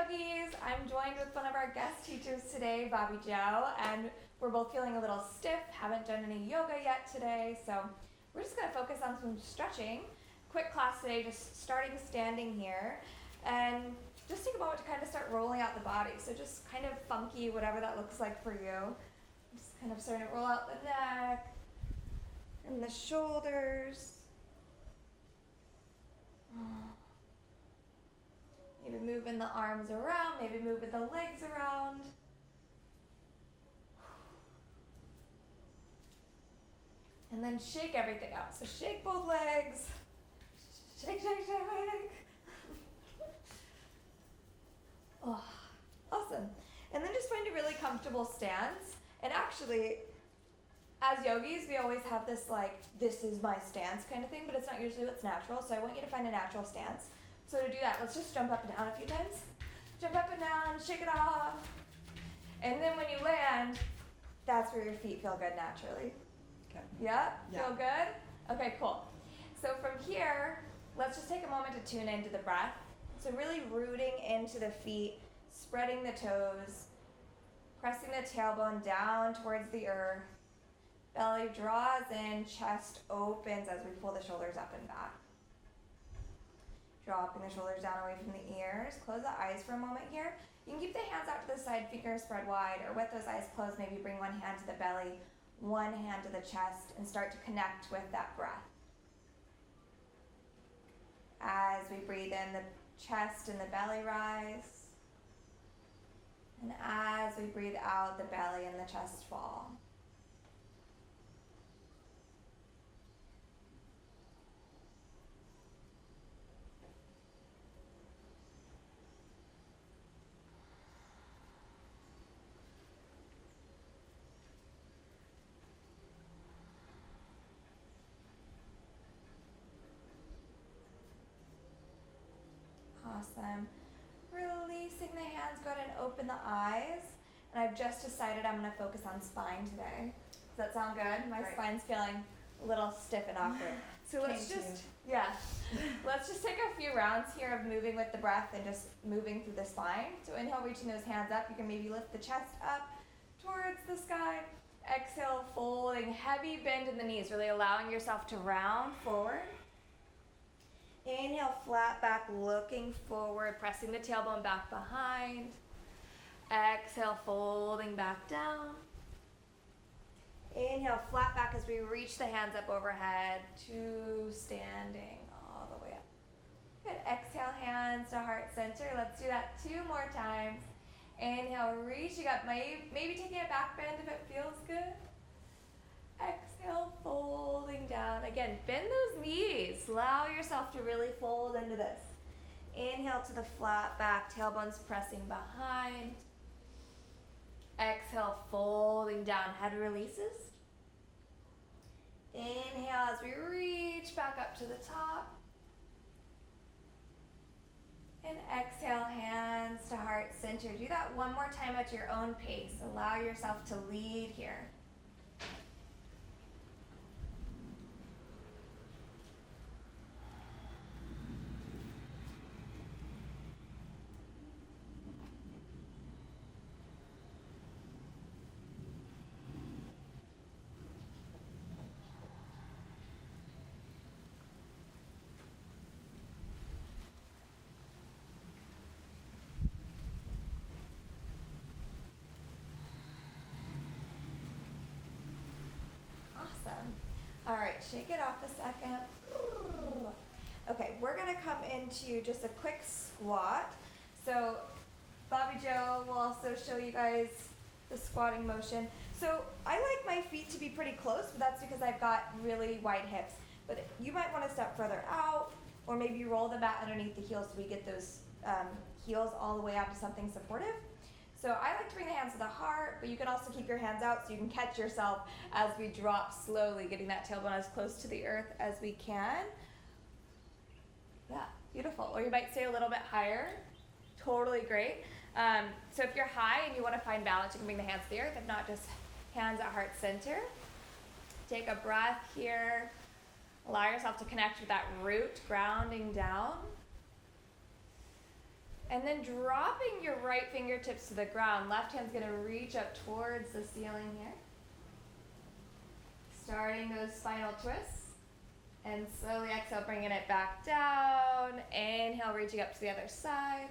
Yogis! I'm joined with one of our guest teachers today, Bobby Joe, and we're both feeling a little stiff, haven't done any yoga yet today, so we're just going to focus on some stretching. Quick class today, just starting standing here, and just take a moment to kind of start rolling out the body, so just kind of funky, whatever that looks like for you. Just kind of starting to roll out the neck, and the shoulders. Maybe moving the arms around, maybe moving the legs around. And then shake everything out. So shake both legs. Shake, shake, shake. Oh, awesome. And then just find a really comfortable stance. And actually, as yogis, we always have this like, this is my stance kind of thing, but it's not usually what's natural. So I want you to find a natural stance. So to do that, let's just jump up and down a few times. Jump up and down, shake it off. And then when you land, that's where your feet feel good naturally. Okay. Yeah? Yeah. Feel good? Okay, cool. So from here, let's just take a moment to tune into the breath. So really rooting into the feet, spreading the toes, pressing the tailbone down towards the earth. Belly draws in, chest opens as we pull the shoulders up and back. Dropping the shoulders down away from the ears. Close the eyes for a moment here. You can keep the hands out to the side, fingers spread wide, or with those eyes closed, maybe bring one hand to the belly, one hand to the chest, and start to connect with that breath. As we breathe in, the chest and the belly rise. And as we breathe out, the belly and the chest fall. Awesome. Releasing the hands, go ahead and open the eyes. And I've just decided I'm going to focus on spine today. Does that sound good? My spine's feeling a little stiff and awkward. So let's just take a few rounds here of moving with the breath and just moving through the spine. So inhale, reaching those hands up. You can maybe lift the chest up towards the sky. Exhale, folding, heavy bend in the knees, really allowing yourself to round forward. Inhale, flat back, looking forward, pressing the tailbone back behind. Exhale, folding back down. Inhale, flat back as we reach the hands up overhead to standing all the way up. Good. Exhale, hands to heart center. Let's do that 2 more times. Inhale, reaching up, maybe taking a back bend if it feels good. Exhale, folding down. Again, bend those knees. Allow yourself to really fold into this. Inhale to the flat back, tailbone's pressing behind. Exhale, folding down, head releases. Inhale as we reach back up to the top. And exhale, hands to heart center. Do that 1 more time at your own pace. Allow yourself to lead here. Awesome. All right, shake it off a second. Okay, we're gonna come into just a quick squat. So Bobby Joe will also show you guys the squatting motion. So I like my feet to be pretty close, but that's because I've got really wide hips. But you might want to step further out, or maybe roll the mat underneath the heels so we get those heels all the way out to something supportive. So I like to bring the hands to the heart, but you can also keep your hands out so you can catch yourself as we drop slowly, getting that tailbone as close to the earth as we can. Yeah, beautiful. Or you might stay a little bit higher. Totally great. So if you're high and you want to find balance, you can bring the hands to the earth. If not, just hands at heart center. Take a breath here. Allow yourself to connect with that root, grounding down. And then dropping your right fingertips to the ground. Left hand's gonna reach up towards the ceiling here. Starting those spinal twists. And slowly exhale, bringing it back down. Inhale, reaching up to the other side.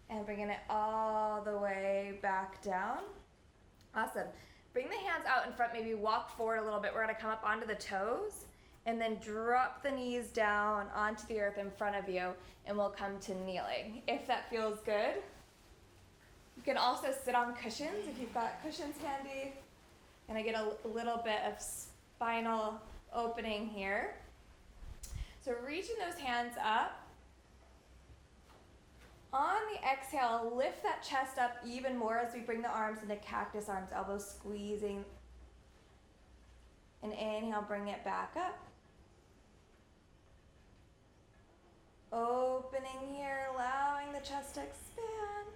And bringing it all the way back down. Awesome. Bring the hands out in front, maybe walk forward a little bit. We're gonna come up onto the toes and then drop the knees down onto the earth in front of you, and we'll come to kneeling, if that feels good. You can also sit on cushions if you've got cushions handy. And I get a little bit of spinal opening here. So reaching those hands up. On the exhale, lift that chest up even more as we bring the arms into cactus arms, elbows squeezing. And inhale, bring it back up. Opening here, allowing the chest to expand.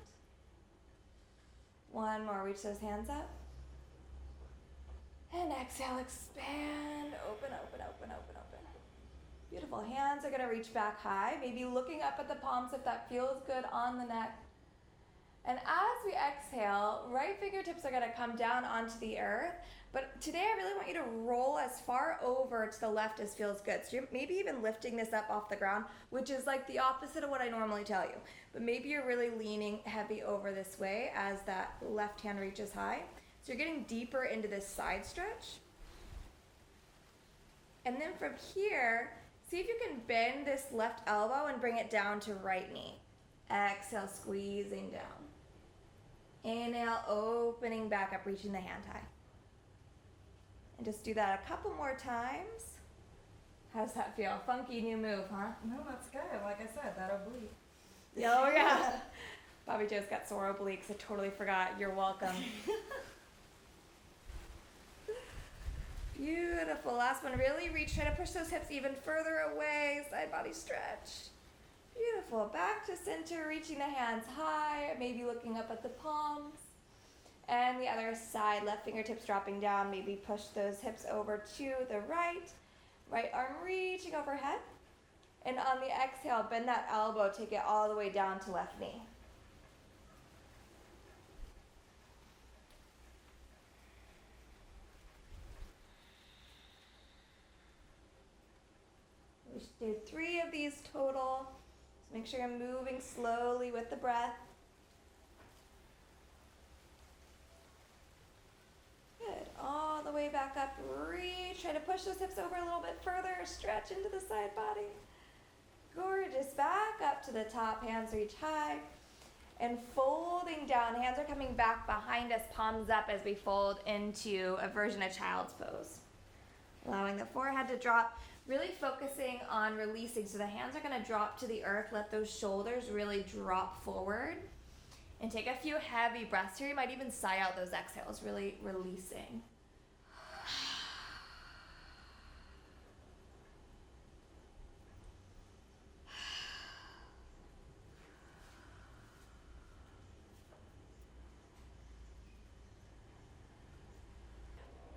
One more, reach those hands up. And exhale, expand, open, open, open, open, open. Beautiful, hands are gonna reach back high, maybe looking up at the palms if that feels good on the neck. And as we exhale, right fingertips are gonna come down onto the earth, but today I really want you to roll as far over to the left as feels good. So you're maybe even lifting this up off the ground, which is like the opposite of what I normally tell you. But maybe you're really leaning heavy over this way as that left hand reaches high. So you're getting deeper into this side stretch. And then from here, see if you can bend this left elbow and bring it down to right knee. Exhale, squeezing down. Inhale, opening back up, reaching the hand high. And just do that a couple more times. How does that feel? Funky new move, huh? No, that's good. Like I said, that oblique. Oh, yeah. Bobby Joe's got sore obliques. I totally forgot. You're welcome. Beautiful. Last one. Really reach. Try to push those hips even further away. Side body stretch. Beautiful. Back to center. Reaching the hands high. Maybe looking up at the palms. And the other side. Left fingertips dropping down. Maybe push those hips over to the right. Right arm reaching overhead. And on the exhale, bend that elbow. Take it all the way down to left knee. We should do 3 of these total. So make sure you're moving slowly with the breath. Good. All the way back up. Reach. Try to push those hips over a little bit further. Stretch into the side body. Gorgeous. Back up to the top. Hands reach high. And folding down. Hands are coming back behind us. Palms up as we fold into a version of child's pose. Allowing the forehead to drop. Really focusing on releasing. So the hands are going to drop to the earth. Let those shoulders really drop forward. And take a few heavy breaths here. You might even sigh out those exhales. Really releasing.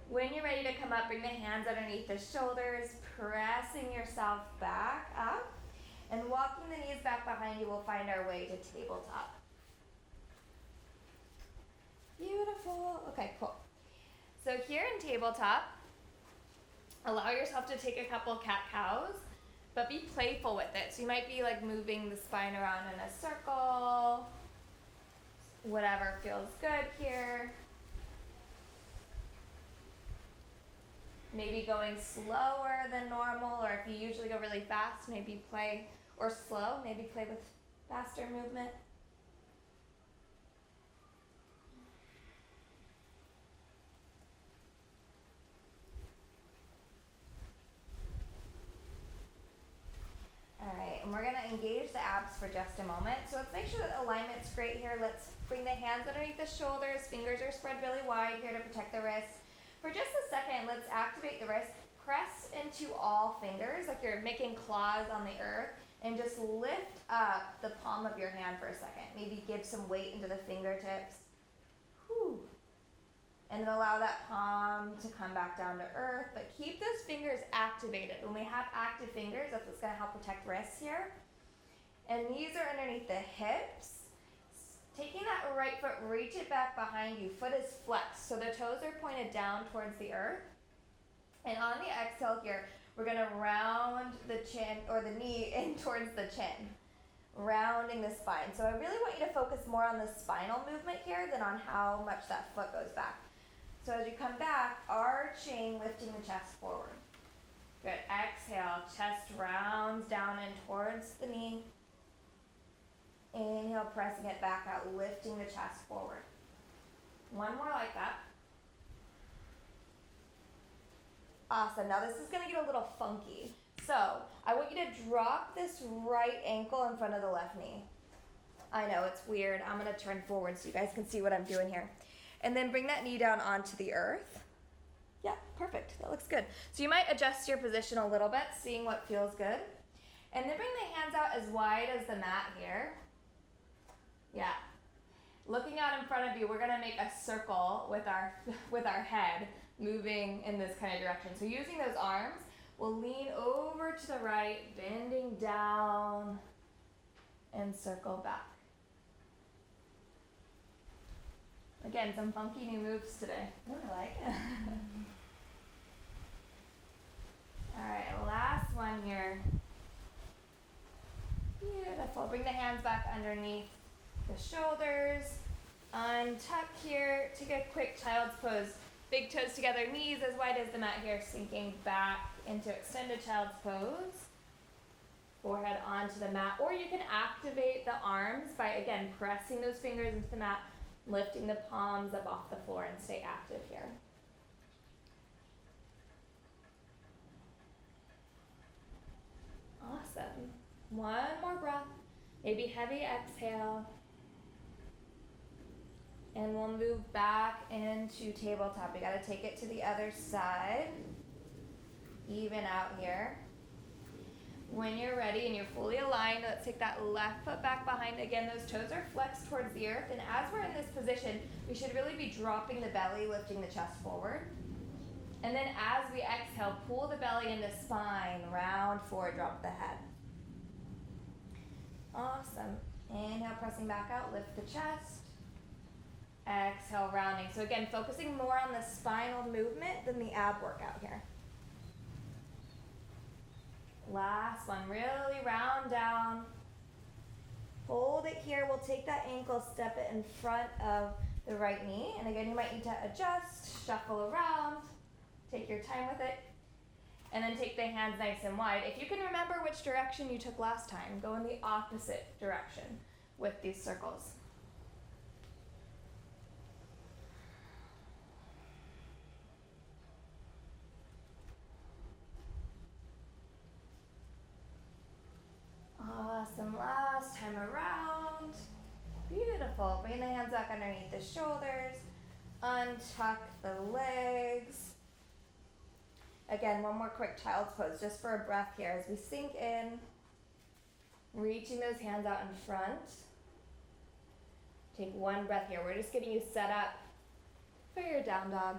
When you're ready to come up, bring the hands underneath the shoulders, pressing yourself back up, and walking the knees back behind you, we'll find our way to tabletop. Beautiful. Okay, cool. So here in tabletop, allow yourself to take a couple cat-cows, but be playful with it. So you might be like moving the spine around in a circle, whatever feels good here. Maybe going slower than normal, or if you usually go really fast, maybe play, or slow, maybe play with faster movement. All right, and we're gonna engage the abs for just a moment. So let's make sure that alignment's great here. Let's bring the hands underneath the shoulders. Fingers are spread really wide here to protect the wrists. For just a second, let's activate the wrist. Press into all fingers like you're making claws on the earth, and just lift up the palm of your hand for a second. Maybe give some weight into the fingertips. Whew. And then allow that palm to come back down to earth, but keep those fingers activated. When we have active fingers, that's what's gonna help protect wrists here. And knees are underneath the hips. Taking that right foot, reach it back behind you. Foot is flexed, so the toes are pointed down towards the earth. And on the exhale here, we're gonna round the chin, or the knee in towards the chin. Rounding the spine. So I really want you to focus more on the spinal movement here than on how much that foot goes back. So as you come back, arching, lifting the chest forward. Good. Exhale, chest rounds down and towards the knee. Inhale, pressing it back out, lifting the chest forward. One more like that. Awesome. Now this is going to get a little funky. So I want you to drop this right ankle in front of the left knee. I know, it's weird. I'm going to turn forward so you guys can see what I'm doing here. And then bring that knee down onto the earth. Yeah, perfect. That looks good. So you might adjust your position a little bit, seeing what feels good. And then bring the hands out as wide as the mat here. Yeah. Looking out in front of you, we're going to make a circle with our head moving in this kind of direction. So using those arms, we'll lean over to the right, bending down, and circle back. Again, some funky new moves today. I like it. All right, last one here. Beautiful. Bring the hands back underneath the shoulders. Untuck here. Take a quick child's pose. Big toes together, knees as wide as the mat here, sinking back into extended child's pose. Forehead onto the mat. Or you can activate the arms by, again, pressing those fingers into the mat, lifting the palms up off the floor, and stay active here. Awesome. One more breath. Maybe heavy exhale. And we'll move back into tabletop. We gotta take it to the other side. Even out here. When you're ready and you're fully aligned, let's take that left foot back behind. Again, those toes are flexed towards the earth. And as we're in this position, we should really be dropping the belly, lifting the chest forward. And then as we exhale, pull the belly into spine, round forward, drop the head. Awesome. Inhale, pressing back out, lift the chest. Exhale, rounding. So again, focusing more on the spinal movement than the ab workout here. Last one, really round down. Hold it here. We'll take that ankle, step it in front of the right knee. And again, you might need to adjust, shuffle around, take your time with it. And then take the hands nice and wide. If you can remember which direction you took last time, go in the opposite direction with these circles. Awesome. Last time around. Beautiful. Bring the hands back underneath the shoulders. Untuck the legs. Again, one more quick child's pose just for a breath here as we sink in. Reaching those hands out in front. Take one breath here. We're just getting you set up for your down dog.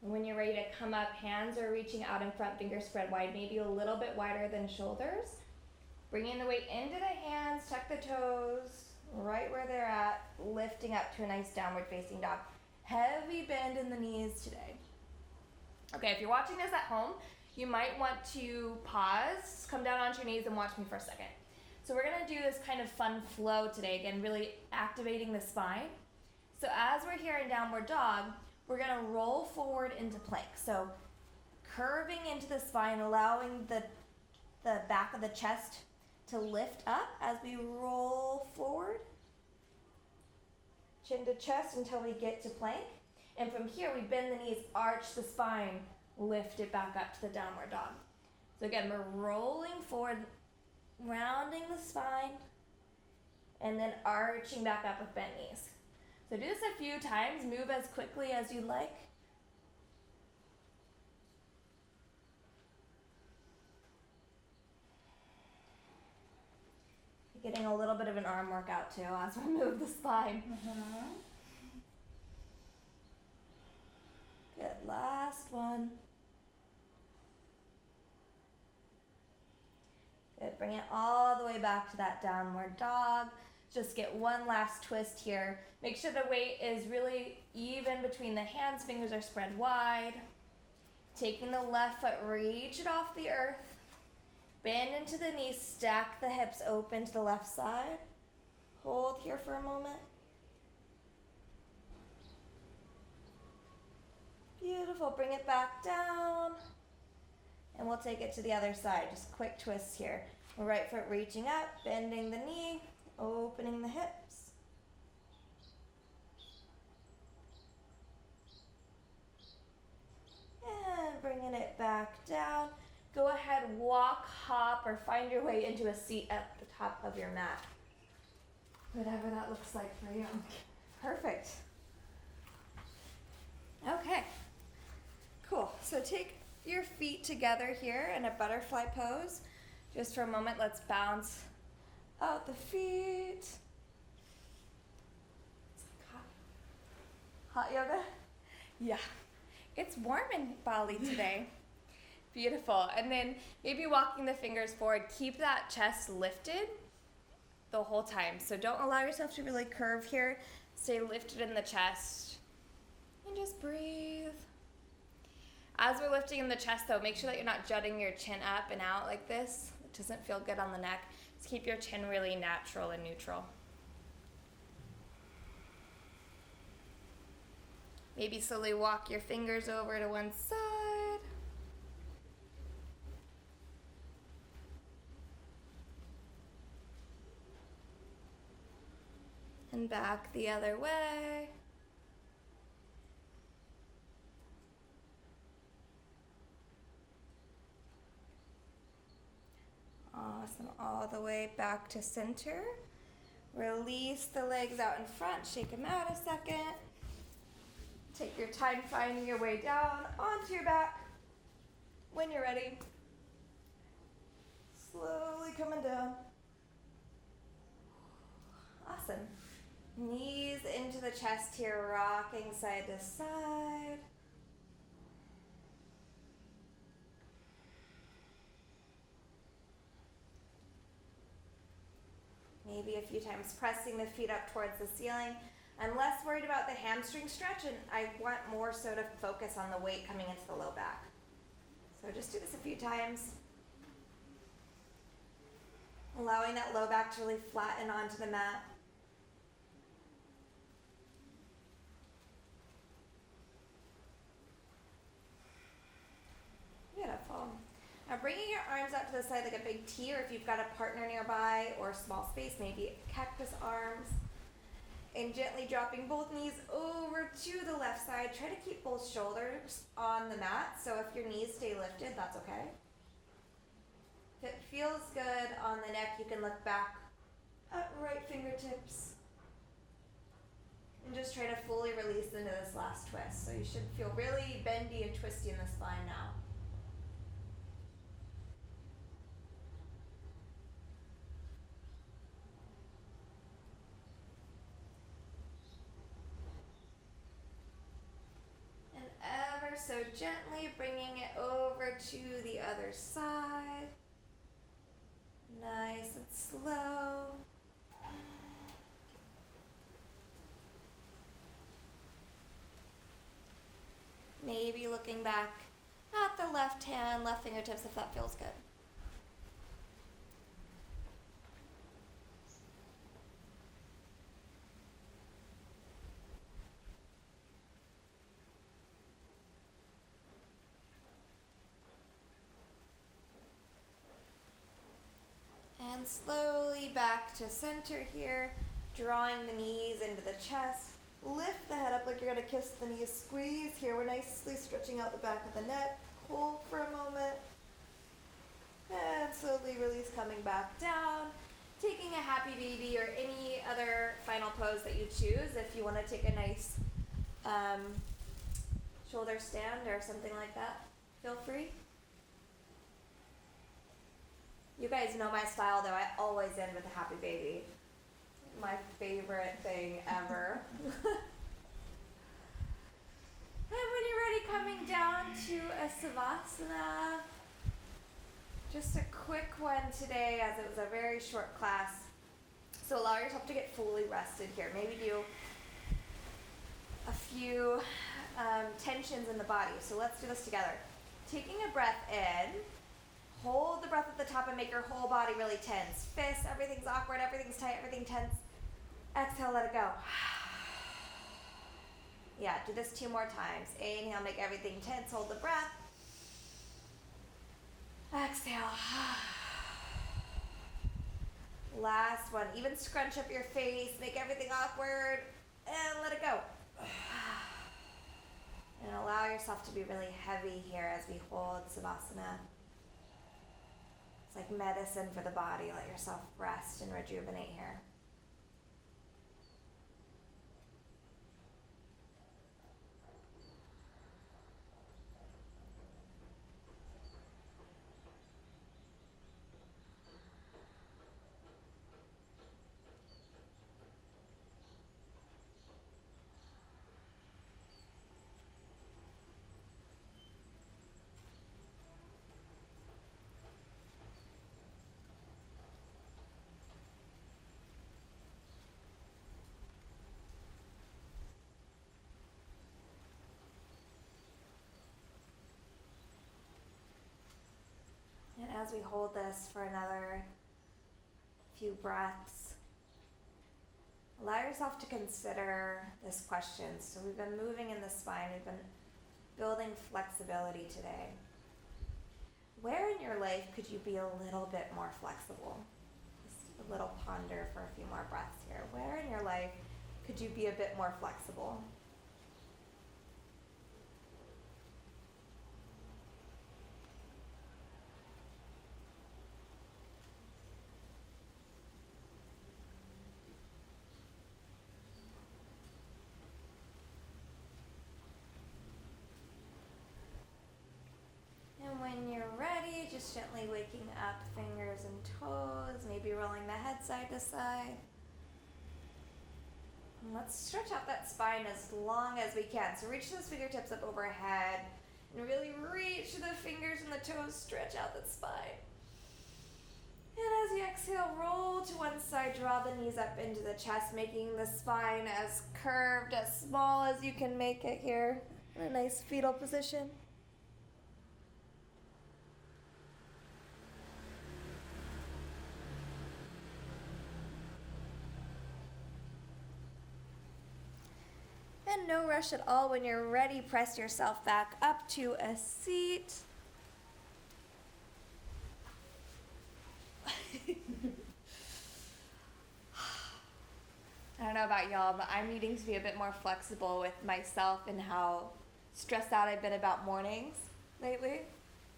When you're ready to come up, hands are reaching out in front, fingers spread wide, maybe a little bit wider than shoulders. Bringing the weight into the hands, tuck the toes right where they're at, lifting up to a nice downward facing dog. Heavy bend in the knees today. Okay, if you're watching this at home, you might want to pause, come down onto your knees and watch me for a second. So we're gonna do this kind of fun flow today, again, really activating the spine. So as we're here in downward dog, we're gonna roll forward into plank. So curving into the spine, allowing the back of the chest to lift up as we roll forward. Chin to chest until we get to plank. And from here, we bend the knees, arch the spine, lift it back up to the downward dog. So again, we're rolling forward, rounding the spine, and then arching back up with bent knees. So do this a few times, move as quickly as you'd like. You Getting a little bit of an arm workout too as we move the spine. Good, last one. Good, bring it all the way back to that downward dog. Just get one last twist here. Make sure the weight is really even between the hands, fingers are spread wide. Taking the left foot, reach it off the earth. Bend into the knees, stack the hips open to the left side. Hold here for a moment. Beautiful, bring it back down. And we'll take it to the other side. Just quick twists here. Right foot reaching up, bending the knee, opening the hips. And bringing it back down. Go ahead, walk, hop, or find your way into a seat at the top of your mat. Whatever that looks like for you. Perfect. Okay, cool. So take your feet together here in a butterfly pose. Just for a moment, let's bounce out the feet. Hot yoga? Yeah. It's warm in Bali today. Beautiful. And then maybe walking the fingers forward. Keep that chest lifted the whole time. So don't allow yourself to really curve here. Stay lifted in the chest. And just breathe. As we're lifting in the chest though, make sure that you're not jutting your chin up and out like this. It doesn't feel good on the neck. Just keep your chin really natural and neutral. Maybe slowly walk your fingers over to one side. And back the other way. Awesome. All the way back to center. Release the legs out in front. Shake them out a second. Take your time finding your way down onto your back. When you're ready, slowly coming down. Awesome. Knees into the chest here, rocking side to side. Maybe a few times pressing the feet up towards the ceiling. I'm less worried about the hamstring stretch, and I want more so to focus on the weight coming into the low back. So just do this a few times. Allowing that low back to really flatten onto the mat. Beautiful. Now bringing your arms out to the side like a big T, or if you've got a partner nearby or small space, maybe cactus arms. And gently dropping both knees over to the left side. Try to keep both shoulders on the mat. So if your knees stay lifted, that's okay. If it feels good on the neck, you can look back at right fingertips. And just try to fully release into this last twist. So you should feel really bendy and twisty in the spine now. So gently bringing it over to the other side. Nice and slow. Maybe looking back at the left hand, left fingertips if that feels good. And slowly back to center here, drawing the knees into the chest. Lift the head up like you're going to kiss the knees. Squeeze here. We're nicely stretching out the back of the neck. Hold for a moment. And slowly release, coming back down. Taking a happy baby or any other final pose that you choose. If you want to take a nice shoulder stand or something like that, feel free. You guys know my style though. I always end with a happy baby. My favorite thing ever. And when you're ready, coming down to a savasana. Just a quick one today, as it was a very short class. So allow yourself to get fully rested here. Maybe do a few tensions in the body. So let's do this together. Taking a breath in, hold the breath at the top and make your whole body really tense. Fists, everything's awkward, everything's tight, everything tense. Exhale, let it go. Yeah, do this 2 more times. Inhale, make everything tense, hold the breath. Exhale. Last one. Even scrunch up your face, make everything awkward, and let it go. And allow yourself to be really heavy here as we hold savasana. It's like medicine for the body. Let yourself rest and rejuvenate here. And as we hold this for another few breaths, allow yourself to consider this question. So we've been moving in the spine, we've been building flexibility today. Where in your life could you be a little bit more flexible? Just a little ponder for a few more breaths here. Where in your life could you be a bit more flexible? And when you're ready, just gently waking up fingers and toes, maybe rolling the head side to side. And let's stretch out that spine as long as we can. So reach those fingertips up overhead and really reach the fingers and the toes, stretch out that spine. And as you exhale, roll to one side, draw the knees up into the chest, making the spine as curved, as small as you can make it here in a nice fetal position. And no rush at all. When you're ready, press yourself back up to a seat. I don't know about y'all, but I'm needing to be a bit more flexible with myself and how stressed out I've been about mornings lately.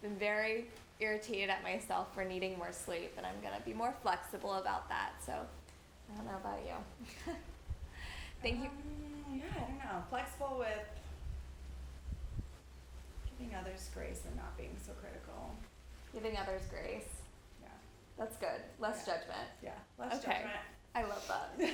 Been very irritated at myself for needing more sleep, and I'm going to be more flexible about that. So I don't know about you. Thank you. Yeah, I don't know. Flexible with giving others grace and not being so critical. Giving others grace. Yeah. That's good. Less judgment. Yeah. Less Okay. judgment. I love that.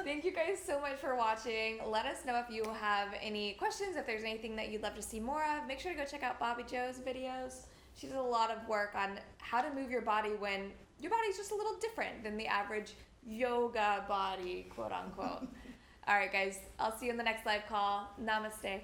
Thank you guys so much for watching. Let us know if you have any questions, if there's anything that you'd love to see more of. Make sure to go check out Bobby Jo's videos. She does a lot of work on how to move your body when your body's just a little different than the average yoga body, quote unquote. All right, guys. I'll see you in the next live call. Namaste.